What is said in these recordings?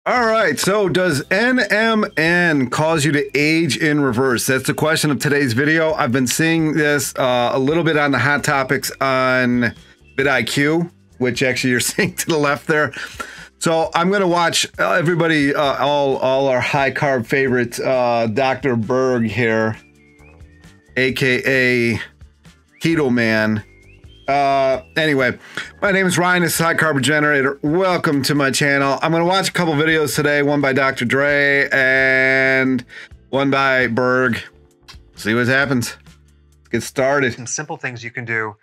All right, so does NMN cause you to age in reverse? That's the question of today's video. I've been seeing this a little bit on the hot topics on vidIQ, which actually you're seeing to the left there. So I'm going to watch everybody, all our high carb favorites, Dr. Berg here, AKA Keto Man. Anyway, my name is Ryan. This is High Carb Generator. Welcome to my channel. I'm going to watch a couple videos today, one by Dr. Dray and one by Berg. See what happens. Let's get started. Some simple things you can do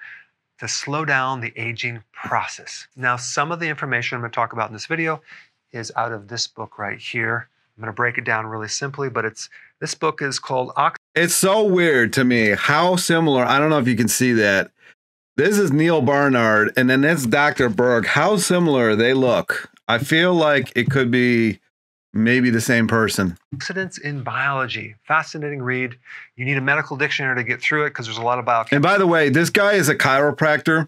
to slow down the aging process. Now, some of the information I'm going to talk about in this video is out of this book right here. I'm going to break it down really simply, but this book is called Oxidation. It's so weird to me how similar, I don't know if you can see that. This is Neil Barnard, and then that's Dr. Berg. How similar they look. I feel like it could be maybe the same person. Oxidants in biology. Fascinating read. You need a medical dictionary to get through it because there's a lot of biochemistry. And by the way, this guy is a chiropractor,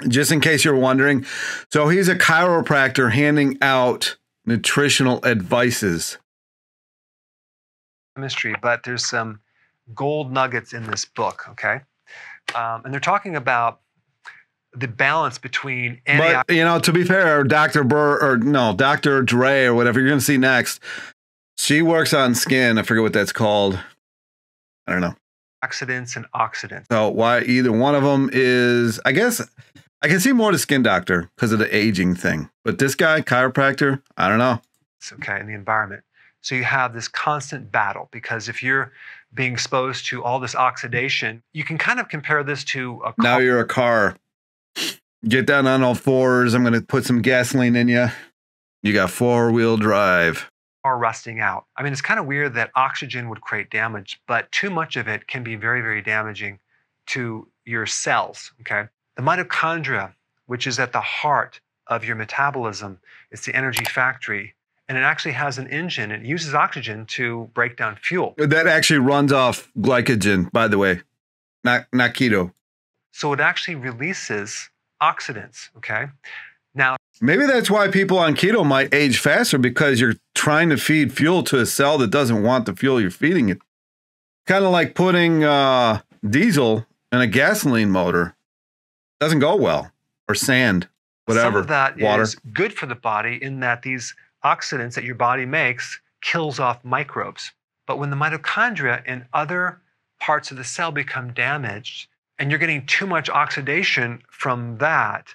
just in case you're wondering. So he's a chiropractor handing out nutritional advices. But there's some gold nuggets in this book, okay? And they're talking about the balance between But, you know, to be fair, Dr. Dr. Dray or whatever you're going to see next, she works on skin. I forget what that's called. I don't know. Antioxidants and oxidants. So why either one of them is, I guess, I can see more the skin doctor because of the aging thing. But this guy, chiropractor, I don't know. It's okay in the environment. So you have this constant battle because if you're being exposed to all this oxidation, you can kind of compare this to a car. Now you're a car. Get down on all fours. I'm going to put some gasoline in you. You got four-wheel drive. Car rusting out. I mean, it's kind of weird that oxygen would create damage, but too much of it can be very, very damaging to your cells, okay? The mitochondria, which is at the heart of your metabolism, it's the energy factory. And it actually has an engine. It uses oxygen to break down fuel. That actually runs off glycogen, by the way, not keto. So it actually releases oxidants, okay? Now, maybe that's why people on keto might age faster, because you're trying to feed fuel to a cell that doesn't want the fuel you're feeding it. Kind of like putting diesel in a gasoline motor. Doesn't go well. Or sand, whatever. Some of that water. Is good for the body in that these oxidants that your body makes kills off microbes. But when the mitochondria and other parts of the cell become damaged and you're getting too much oxidation from that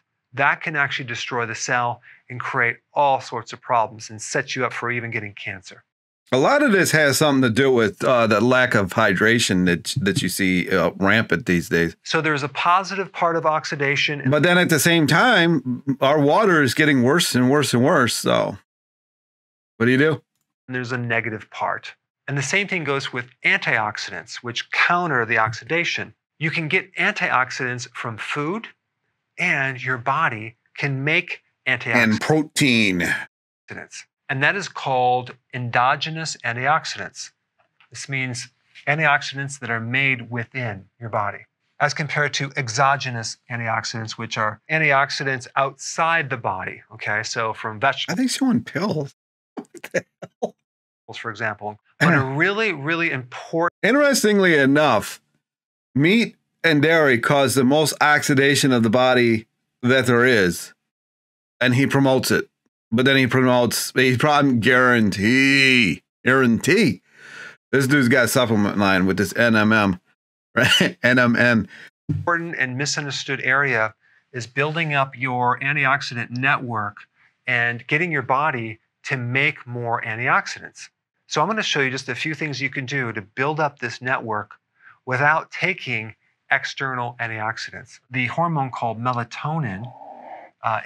can actually destroy the cell and create all sorts of problems and set you up for even getting cancer. A lot of this has something to do with the lack of hydration that you see rampant these days. So there's a positive part of oxidation. But then at the same time, our water is getting worse and worse and worse. So what do you do? And there's a negative part. And the same thing goes with antioxidants, which counter the oxidation. You can get antioxidants from food, and your body can make antioxidants. And protein. And that is called endogenous antioxidants. This means antioxidants that are made within your body, as compared to exogenous antioxidants, which are antioxidants outside the body. Okay, so from vegetables. I think she on pills. What the hell? For example, but a really, really important. Interestingly enough, meat and dairy cause the most oxidation of the body that there is, and he promotes it. But then he probably guarantee. This dude's got a supplement line with this NMN, right? NMN. Important and misunderstood area is building up your antioxidant network and getting your body to make more antioxidants. So I'm going to show you just a few things you can do to build up this network without taking external antioxidants. The hormone called melatonin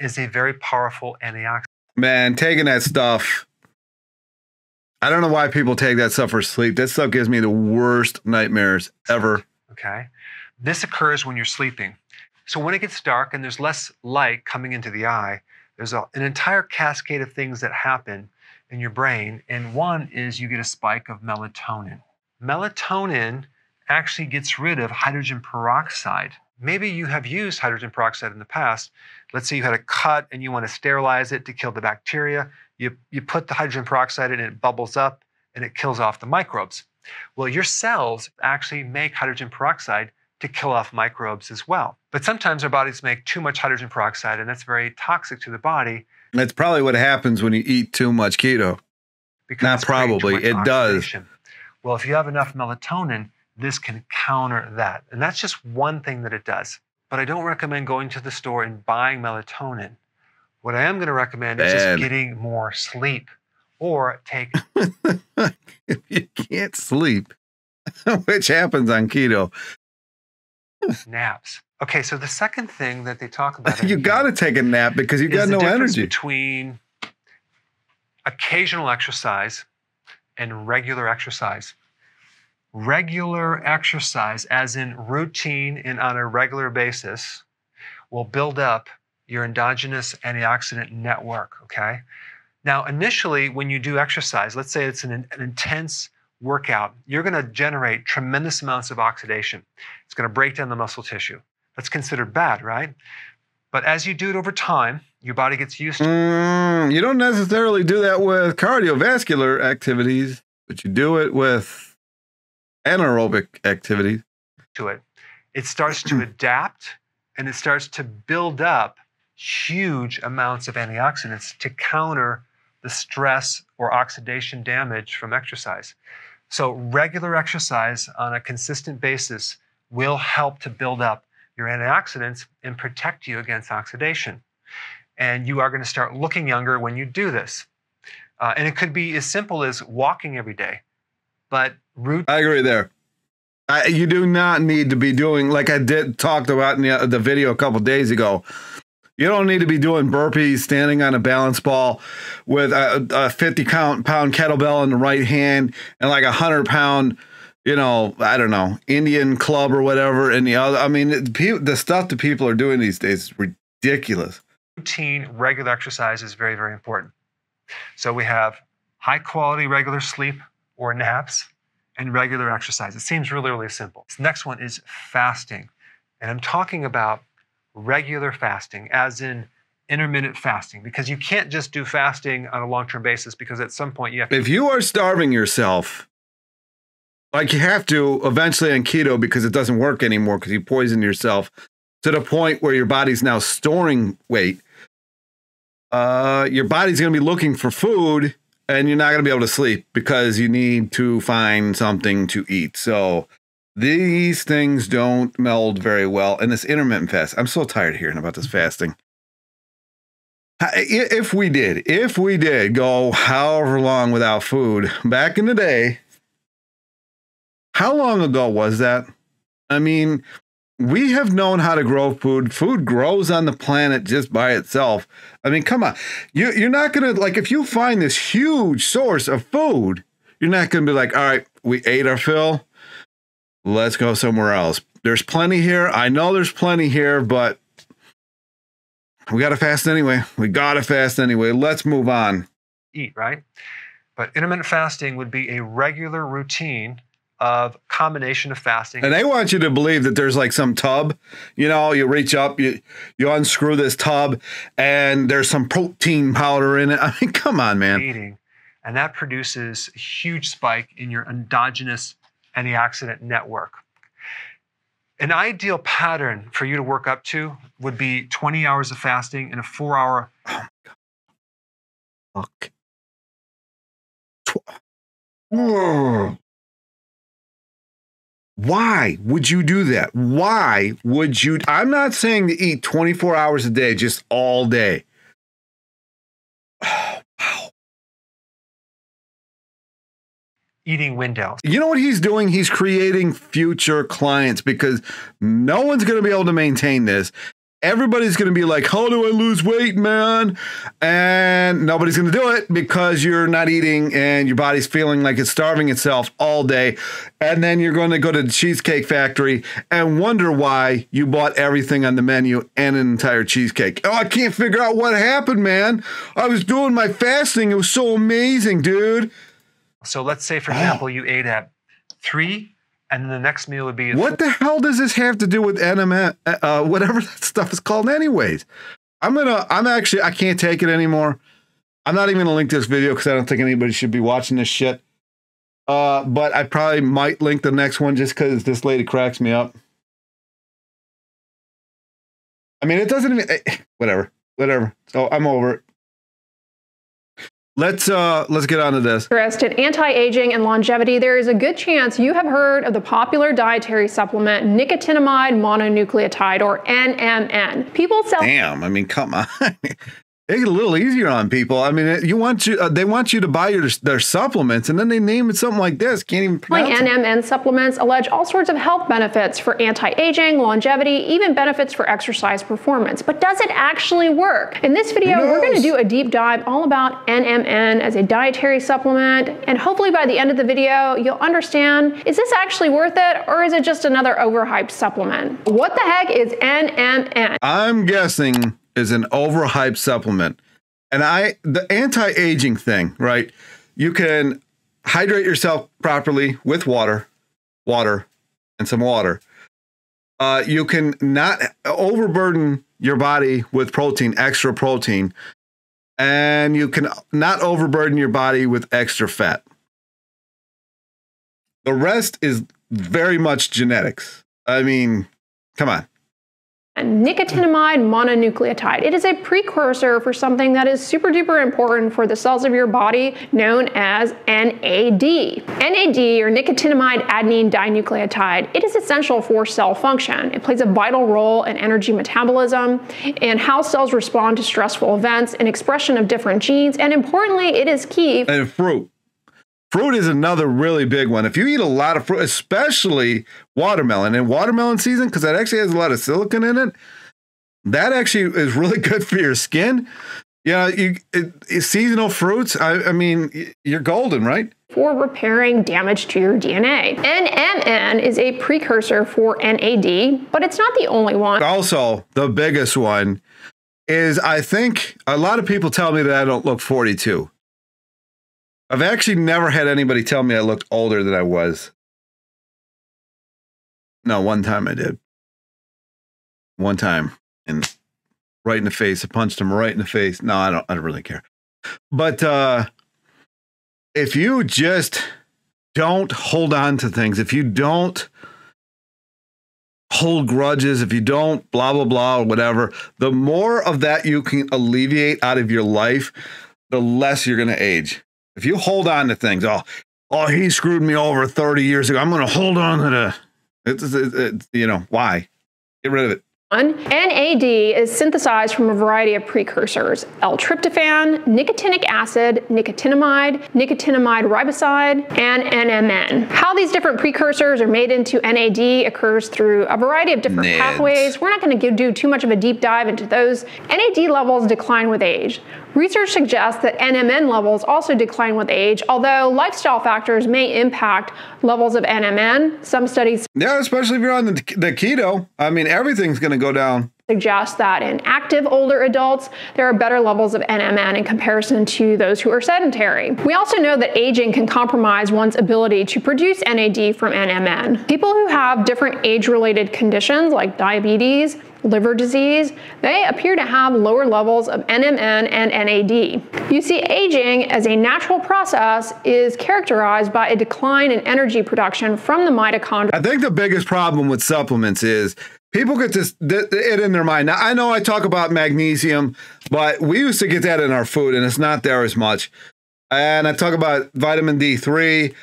is a very powerful antioxidant. Man, taking that stuff, I don't know why people take that stuff for sleep. That stuff gives me the worst nightmares ever. Okay. This occurs when you're sleeping. So when it gets dark and there's less light coming into the eye, there's an entire cascade of things that happen in your brain. And one is you get a spike of melatonin. Melatonin actually gets rid of hydrogen peroxide. Maybe you have used hydrogen peroxide in the past. Let's say you had a cut and you want to sterilize it to kill the bacteria. You put the hydrogen peroxide in, it bubbles up, and it kills off the microbes. Well, your cells actually make hydrogen peroxide to kill off microbes as well. But sometimes our bodies make too much hydrogen peroxide, and that's very toxic to the body. That's probably what happens when you eat too much keto. Not probably, it does. Well, if you have enough melatonin, this can counter that. And that's just one thing that it does. But I don't recommend going to the store and buying melatonin. What I am going to recommend is just getting more sleep or take... If you can't sleep, which happens on keto. Naps. Okay, so the second thing that they talk about... You got to take a nap because you got no energy. Between occasional exercise and regular exercise. Regular exercise, as in routine and on a regular basis, will build up your endogenous antioxidant network, okay? Now, initially, when you do exercise, let's say it's an intense workout, you're going to generate tremendous amounts of oxidation. It's going to break down the muscle tissue. That's considered bad, right? But as you do it over time, your body gets used to it. You don't necessarily do that with cardiovascular activities, but you do it with anaerobic activities. It starts to adapt, and it starts to build up huge amounts of antioxidants to counter the stress or oxidation damage from exercise. So regular exercise on a consistent basis will help to build up your antioxidants and protect you against oxidation. And you are going to start looking younger when you do this. And it could be as simple as walking every day. But I agree there. You do not need to be doing, like I talked about in the video a couple days ago, you don't need to be doing burpees, standing on a balance ball with a 50-pound kettlebell in the right hand and like a 100-pound, you know, I don't know, Indian club or whatever in the other. I mean, the stuff that people are doing these days is ridiculous. Routine, regular exercise is very, very important. So we have high quality regular sleep or naps and regular exercise. It seems really, really simple. This next one is fasting. And I'm talking about regular fasting, as in intermittent fasting, because you can't just do fasting on a long-term basis because at some point you have to... If you are starving yourself, like you have to eventually on keto because it doesn't work anymore because you poison yourself to the point where your body's now storing weight, your body's going to be looking for food and you're not going to be able to sleep because you need to find something to eat. So these things don't meld very well. And this intermittent fast, I'm so tired of hearing about this fasting. If we did go however long without food back in the day, how long ago was that? I mean, we have known how to grow food. Food grows on the planet just by itself. I mean, come on. You're not going to, like, if you find this huge source of food, you're not going to be like, all right, we ate our fill. Let's go somewhere else. There's plenty here. I know there's plenty here, but we got to fast anyway. Let's move on. Eat, right? But intermittent fasting would be a regular routine of combination of fasting. And they want you to believe that there's like some tub, you know, you reach up, you unscrew this tub and there's some protein powder in it. I mean, come on, man. Eating, and that produces a huge spike in your endogenous antioxidant network. An ideal pattern for you to work up to would be 20 hours of fasting and a 4-hour. Oh my God. Why would you do that? Why would you? I'm not saying to eat 24 hours a day, just all day. Oh, wow. Eating window. You know what he's doing? He's creating future clients because no one's going to be able to maintain this. Everybody's going to be like, how do I lose weight, man? And nobody's going to do it because you're not eating and your body's feeling like it's starving itself all day. And then you're going to go to the Cheesecake Factory and wonder why you bought everything on the menu and an entire cheesecake. Oh, I can't figure out what happened, man. I was doing my fasting. It was so amazing, dude. So let's say, for example, you ate at 3, and then the next meal would be... What the hell does this have to do with NMN, whatever that stuff is called anyways? I can't take it anymore. I'm not even going to link this video because I don't think anybody should be watching this shit. But I probably might link the next one just because this lady cracks me up. I mean, it doesn't even, whatever. So I'm over it. Let's get on to this. Interest in anti-aging and longevity, there is a good chance you have heard of the popular dietary supplement nicotinamide mononucleotide, or NMN. People sell. Damn, I mean, come on. Make it a little easier on people. I mean, they want you to buy their supplements, and then they name it something like this. Can't even pronounce it. NMN supplements allege all sorts of health benefits for anti-aging, longevity, even benefits for exercise performance. But does it actually work? In this video, we're going to do a deep dive all about NMN as a dietary supplement, and hopefully by the end of the video, you'll understand, is this actually worth it, or is it just another overhyped supplement? What the heck is NMN? I'm guessing is an overhyped supplement. And the anti-aging thing, right? You can hydrate yourself properly with water, and some water. You can not overburden your body with protein, extra protein, and you can not overburden your body with extra fat. The rest is very much genetics. I mean, come on. Nicotinamide mononucleotide. It is a precursor for something that is super duper important for the cells of your body, known as NAD. NAD, or nicotinamide adenine dinucleotide, it is essential for cell function. It plays a vital role in energy metabolism and how cells respond to stressful events and expression of different genes, and importantly, it is key. And fruit. Fruit is another really big one. If you eat a lot of fruit, especially watermelon, in watermelon season, because that actually has a lot of silicon in it, that actually is really good for your skin. Yeah, seasonal fruits, I mean, you're golden, right? For repairing damage to your DNA. NMN is a precursor for NAD, but it's not the only one. Also, the biggest one is, I think, a lot of people tell me that I don't look 42. I've actually never had anybody tell me I looked older than I was. No, one time I did. One time, and right in the face. I punched him right in the face. No, I don't really care. But if you just don't hold on to things, if you don't hold grudges, if you don't blah, blah, blah, or whatever, the more of that you can alleviate out of your life, the less you're going to age. If you hold on to things, oh, he screwed me over 30 years ago, I'm going to hold on to you know, why? Get rid of it. NAD is synthesized from a variety of precursors: L-tryptophan, nicotinic acid, nicotinamide riboside, and NMN. How these different precursors are made into NAD occurs through a variety of different pathways. We're not going to do too much of a deep dive into those. NAD levels decline with age. Research suggests that NMN levels also decline with age, although lifestyle factors may impact levels of NMN. Some studies, yeah, especially if you're on the keto, I mean, everything's going to go down. Suggest that in active older adults, there are better levels of NMN in comparison to those who are sedentary. We also know that aging can compromise one's ability to produce NAD from NMN. People who have different age-related conditions like diabetes, liver disease, they appear to have lower levels of NMN and NAD. You see, aging as a natural process is characterized by a decline in energy production from the mitochondria. I think the biggest problem with supplements is people get it in their mind. Now, I know I talk about magnesium, but we used to get that in our food, and it's not there as much. And I talk about vitamin D3.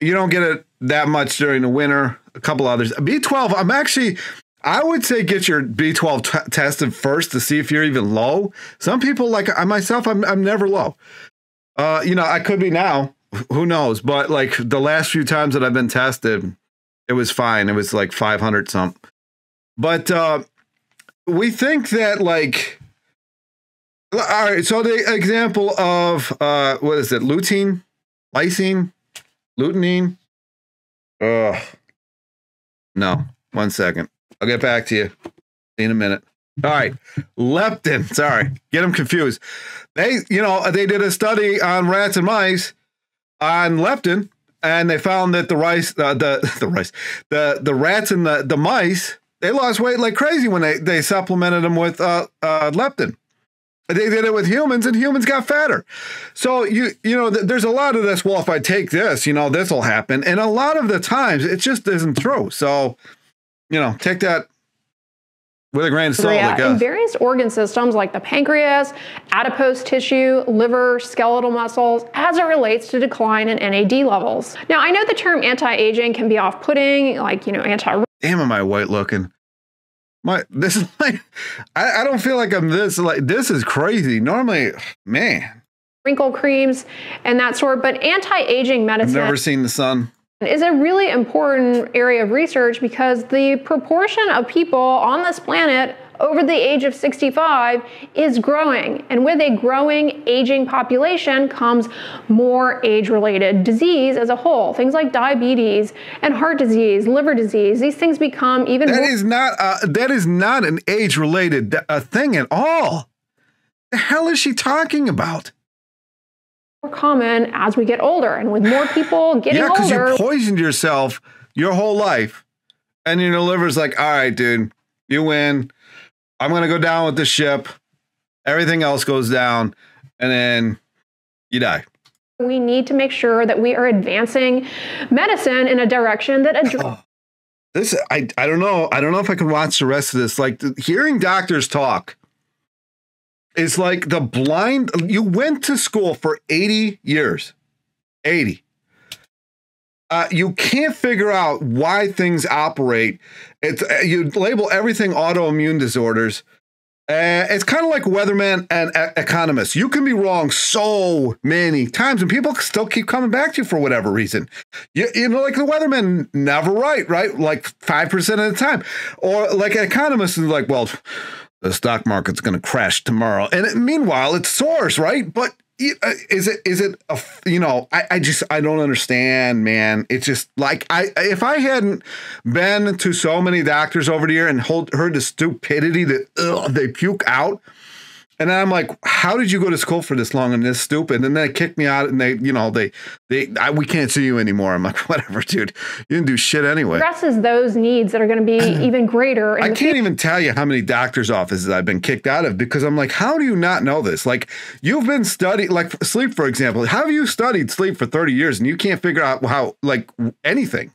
You don't get it that much during the winter. A couple others. B12, I would say get your B12 tested first to see if you're even low. Some people, like myself, I'm never low. You know, I could be now. Who knows? But like the last few times that I've been tested, it was fine. It was like 500 something. But we think that, like, all right, so the example of, what is it? Lutein, lysine, lutein. No, 1 second. I'll get back to you in a minute. All right. Leptin. Sorry. Get them confused. They did a study on rats and mice on leptin, and they found that the rats and the mice, they lost weight like crazy when they supplemented them with leptin. They did it with humans, and humans got fatter. So you know, there's a lot of this. Well, if I take this, you know, this will happen. And a lot of the times, it just isn't true. So, you know, take that with a grain of salt, I guess. In various organ systems like the pancreas, adipose tissue, liver, skeletal muscles, as it relates to decline in NAD levels. Now, I know the term anti-aging can be off-putting, like, you know, Damn, am I white looking? This is like, I don't feel like I'm this, like, this is crazy. Normally, man. Wrinkle creams and that sort, but anti-aging medicine. I've never seen the sun. Is a really important area of research because the proportion of people on this planet over the age of 65 is growing. And with a growing aging population comes more age-related disease as a whole. Things like diabetes and heart disease, liver disease, these things become even more. That is not an age-related thing at all. The hell is she talking about? More common as we get older, and with more people getting older. Yeah, because you poisoned yourself your whole life, and your liver's like, all right, dude, you win. I'm going to go down with the ship. Everything else goes down, and then you die. We need to make sure that we are advancing medicine in a direction that this, I don't know. I don't know if I can watch the rest of this. Like, hearing doctors talk is like the blind. You went to school for 80 years. 80. You can't figure out why things operate. You label everything autoimmune disorders. It's kind of like weatherman and economists. You can be wrong so many times, and people still keep coming back to you for whatever reason. You know, like the weatherman never right? Like 5% of the time. Or like an economist is like, well, the stock market's going to crash tomorrow. And meanwhile, it soars, right? But is it a, you know, I don't understand, man. It's just like, if I hadn't been to so many doctors over the year and heard the stupidity that they puke out, and then I'm like, how did you go to school for this long and this stupid? And then they kick me out, and we can't see you anymore. I'm like, whatever, dude. You didn't do shit anyway. Addresses those needs that are going to be even greater. I can't even tell you how many doctor's offices I've been kicked out of because I'm like, how do you not know this? Like, you've been studying, like sleep, for example. How have you studied sleep for 30 years and you can't figure out how, like, anything?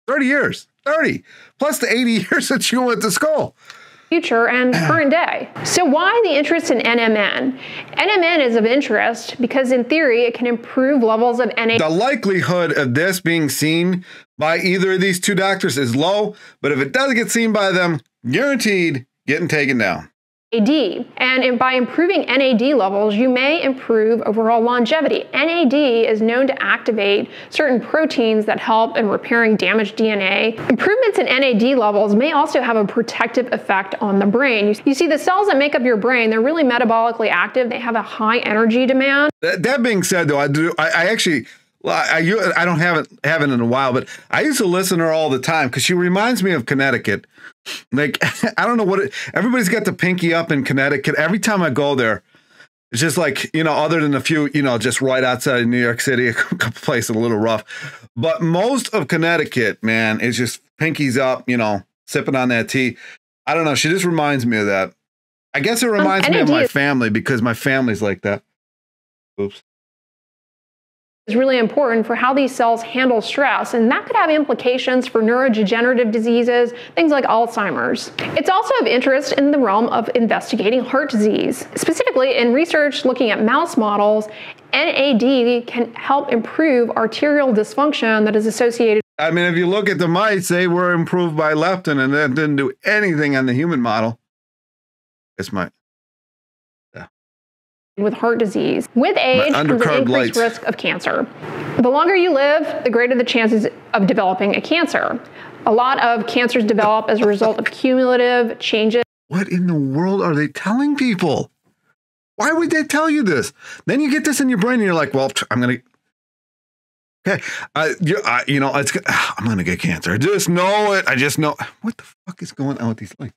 30 years, 30, plus the 80 years that you went to school. Future and current day. So why the interest in NMN? NMN is of interest because in theory it can improve levels of NAD. The likelihood of this being seen by either of these two doctors is low, but if it does get seen by them, guaranteed getting taken down. And by improving NAD levels, you may improve overall longevity. NAD is known to activate certain proteins that help in repairing damaged DNA. Improvements in NAD levels may also have a protective effect on the brain. You see, the cells that make up your brain, they're really metabolically active. They have a high energy demand. That being said, though, I don't have it in a while, but I used to listen to her all the time because she reminds me of Connecticut. Like, I don't know everybody's got the pinky up in Connecticut. Every time I go there, it's just like, you know, other than a few, you know, just right outside of New York City, a couple places a little rough. But most of Connecticut, man, is just pinkies up, you know, sipping on that tea. I don't know. She just reminds me of that. I guess it reminds me of my family because my family's like that. Oops. Is really important for how these cells handle stress, and that could have implications for neurodegenerative diseases, things like Alzheimer's. It's also of interest in the realm of investigating heart disease. Specifically, in research looking at mouse models, NAD can help improve arterial dysfunction that is associated. I mean, if you look at the mice, they were improved by leptin, and that didn't do anything on the human model. It's my... with heart disease. With age comes an increased risk of cancer. The longer you live, the greater the chances of developing a cancer. A lot of cancers develop as a result of cumulative changes. What in the world are they telling people? Why would they tell you this? Then you get this in your brain and you're like, well, I'm going to, okay, you know, I'm going to get cancer. I just know it. I just know. What the fuck is going on with these lights?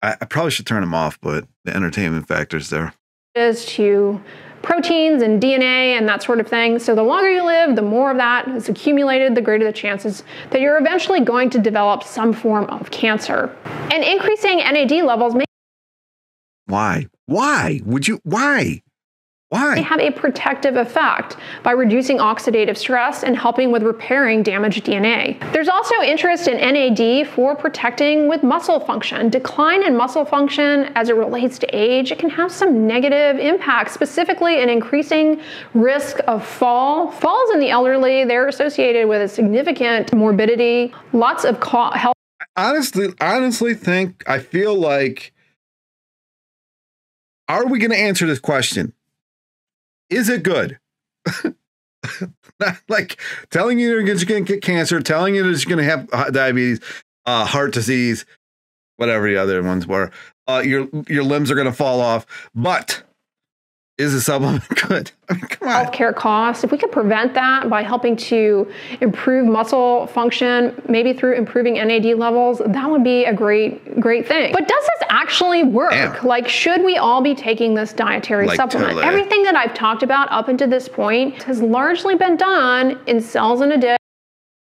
I probably should turn them off, but the entertainment factor's there. To proteins and DNA and that sort of thing. So the longer you live, the more of that is accumulated, the greater the chances that you're eventually going to develop some form of cancer. And increasing NAD levels may... Why? Why would you? Why? Why? They have a protective effect by reducing oxidative stress and helping with repairing damaged DNA. There's also interest in NAD for protecting with muscle function. Decline in muscle function as it relates to age, it can have some negative impacts, specifically an increasing risk of falls in the elderly. They're associated with a significant morbidity, lots of health. Honestly I feel like, are we going to answer this question? Is it good? Like telling you you're going to get cancer, telling you that you're going to have diabetes, heart disease, whatever the other ones were. Your limbs are going to fall off. But is the supplement good? I mean, come on. Healthcare costs. If we could prevent that by helping to improve muscle function, maybe through improving NAD levels, that would be a great thing. But does this actually work? Damn. Like, should we all be taking this dietary supplement? Totally. Everything that I've talked about up until this point has largely been done in cells in a dish.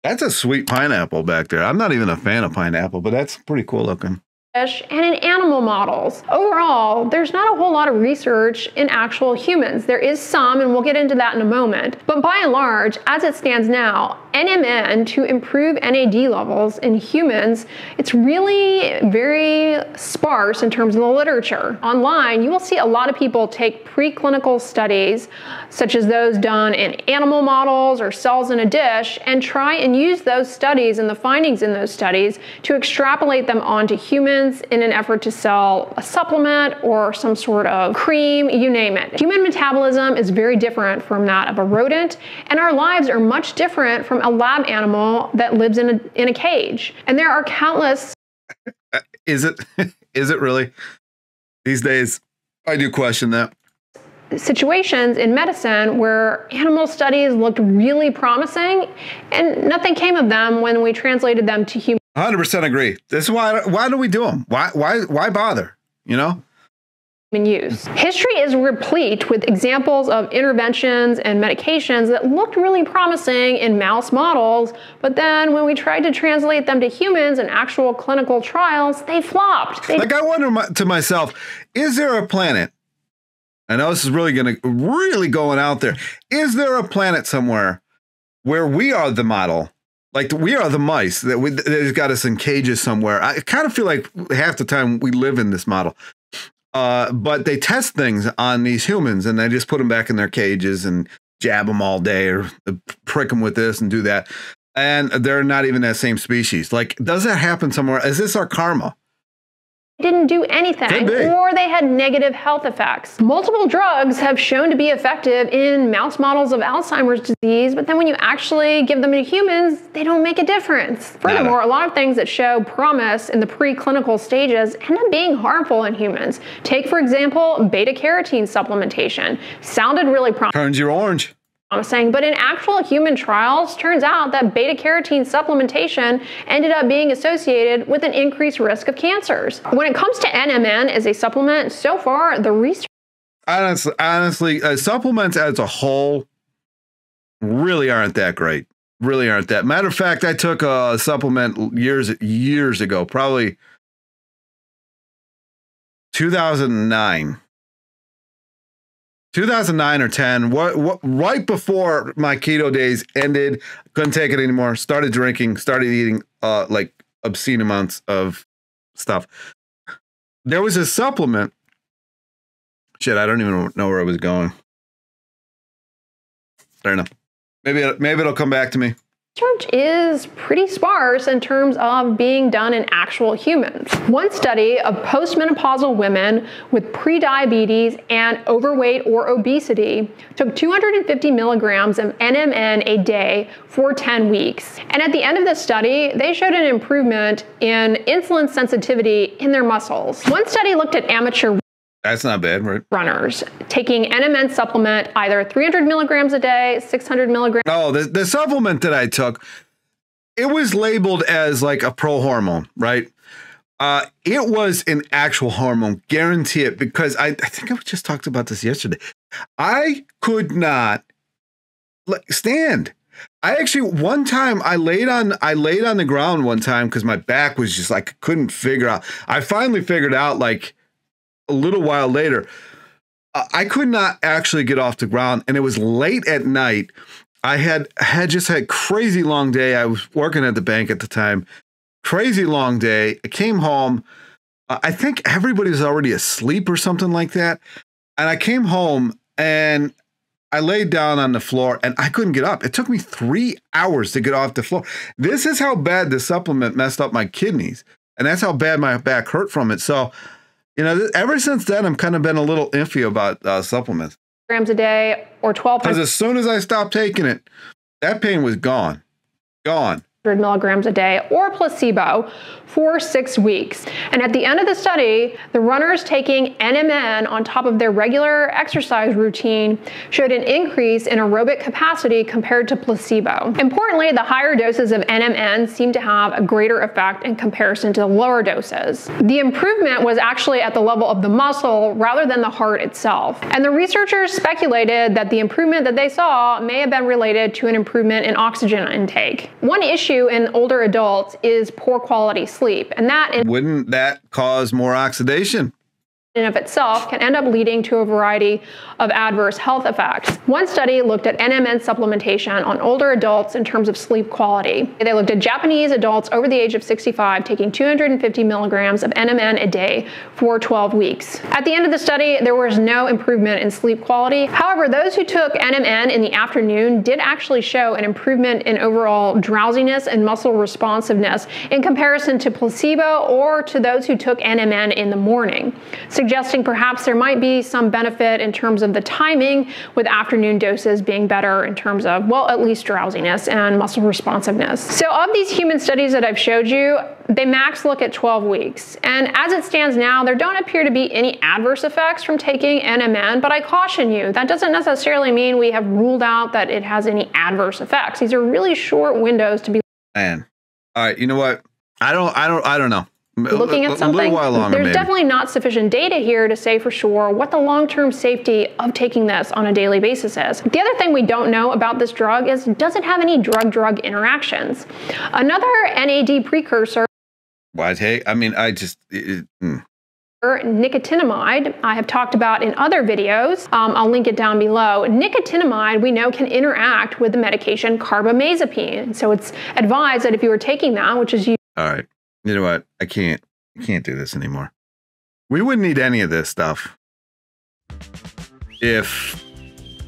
That's a sweet pineapple back there. I'm not even a fan of pineapple, but that's pretty cool looking. And in animal models. Overall, there's not a whole lot of research in actual humans. There is some, and we'll get into that in a moment. But by and large, as it stands now, NMN to improve NAD levels in humans, it's really very sparse in terms of the literature. Online, you will see a lot of people take preclinical studies, such as those done in animal models or cells in a dish, and try and use those studies and the findings in those studies to extrapolate them onto humans in an effort to sell a supplement or some sort of cream, you name it. Human metabolism is very different from that of a rodent, and our lives are much different from a lab animal that lives in a cage. And there are countless. Is it really? These days, I do question that. Situations in medicine where animal studies looked really promising and nothing came of them when we translated them to human. 100% agree. This is why do we do them? Why bother? You know? Use. History is replete with examples of interventions and medications that looked really promising in mouse models, but then when we tried to translate them to humans in actual clinical trials, they flopped. Like, I wonder to myself, is there a planet? I know this is really going out there. Is there a planet somewhere where we are the model? Like, we are the mice that got us in cages somewhere. I kind of feel like half the time we live in this model. But they test things on these humans and they just put them back in their cages and jab them all day or prick them with this and do that. And they're not even that same species. Like, does that happen somewhere? Is this our karma? Didn't do anything, or they had negative health effects. Multiple drugs have shown to be effective in mouse models of Alzheimer's disease, but then when you actually give them to humans, they don't make a difference. Furthermore, a lot of things that show promise in the preclinical stages end up being harmful in humans. Take, for example, beta-carotene supplementation. Sounded really promising. Turns you orange. But in actual human trials, turns out that beta-carotene supplementation ended up being associated with an increased risk of cancers. When it comes to NMN as a supplement, so far the research. Honestly, supplements as a whole really aren't that great. Really aren't that. Matter of fact, I took a supplement years ago, probably 2009 or 10, right before my keto days ended. Couldn't take it anymore. Started drinking, started eating like obscene amounts of stuff. There was a supplement. Shit, I don't even know where I was going. I don't know. Maybe it'll come back to me. Research is pretty sparse in terms of being done in actual humans. One study of postmenopausal women with prediabetes and overweight or obesity took 250 milligrams of NMN a day for 10 weeks. And at the end of the study, they showed an improvement in insulin sensitivity in their muscles. One study looked at amateur That's not bad, right? runners taking NMN supplement, either 300 milligrams a day, 600 milligrams. Oh, the supplement that I took, it was labeled as like a pro hormone, right? It was an actual hormone, guarantee it, because I think I just talked about this yesterday. I could not stand. I actually, one time I laid on the ground one time because my back was just like, I couldn't figure out. I finally figured out, like, a little while later, I could not actually get off the ground, and it was late at night. I had just had crazy long day. I was working at the bank at the time. Crazy long day. I came home. I think everybody was already asleep or something like that. And I came home and I laid down on the floor and I couldn't get up. It took me 3 hours to get off the floor. This is how bad the supplement messed up my kidneys. And that's how bad my back hurt from it. So, you know, ever since then, I'm kind of been a little iffy about supplements. Grams a day or 12. Because as soon as I stopped taking it, that pain was gone. Gone. Milligrams a day or placebo for 6 weeks. And at the end of the study, the runners taking NMN on top of their regular exercise routine showed an increase in aerobic capacity compared to placebo. Importantly, the higher doses of NMN seem to have a greater effect in comparison to the lower doses. The improvement was actually at the level of the muscle rather than the heart itself. And the researchers speculated that the improvement that they saw may have been related to an improvement in oxygen intake. One issue in older adults is poor quality sleep, and wouldn't that cause more oxidation? In of itself can end up leading to a variety of adverse health effects. One study looked at NMN supplementation on older adults in terms of sleep quality. They looked at Japanese adults over the age of 65 taking 250 milligrams of NMN a day for 12 weeks. At the end of the study, there was no improvement in sleep quality. However, those who took NMN in the afternoon did actually show an improvement in overall drowsiness and muscle responsiveness in comparison to placebo or to those who took NMN in the morning, suggesting perhaps there might be some benefit in terms of the timing, with afternoon doses being better in terms of, well, at least drowsiness and muscle responsiveness. So of these human studies that I've showed you, they max look at 12 weeks. And as it stands now, there don't appear to be any adverse effects from taking NMN, but I caution you, that doesn't necessarily mean we have ruled out that it has any adverse effects. These are really short windows to be. Man, all right, you know what? I don't know. Looking at something, a little while longer, there's maybe. Definitely not sufficient data here to say for sure what the long-term safety of taking this on a daily basis is. The other thing we don't know about this drug is, does it have any drug-drug interactions? Another NAD precursor, nicotinamide, I have talked about in other videos. I'll link it down below. Nicotinamide, we know, can interact with the medication carbamazepine. So it's advised that if you are taking that, which is all right. You know what? I can't do this anymore. We wouldn't need any of this stuff if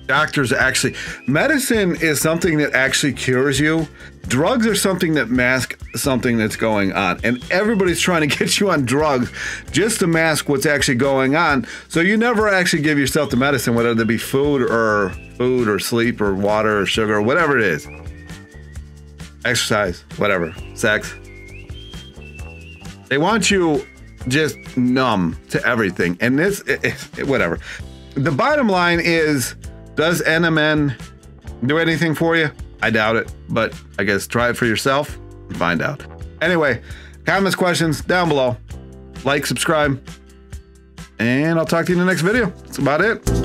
doctors actually, medicine is something that actually cures you. Drugs are something that mask something that's going on, and everybody's trying to get you on drugs just to mask what's actually going on. So you never actually give yourself the medicine, whether it be food or sleep or water or sugar or whatever it is. Exercise, whatever, sex. They want you just numb to everything. And this, whatever. The bottom line is, does NMN do anything for you? I doubt it, but I guess try it for yourself and find out. Anyway, comments, questions down below. Like, subscribe, and I'll talk to you in the next video. That's about it.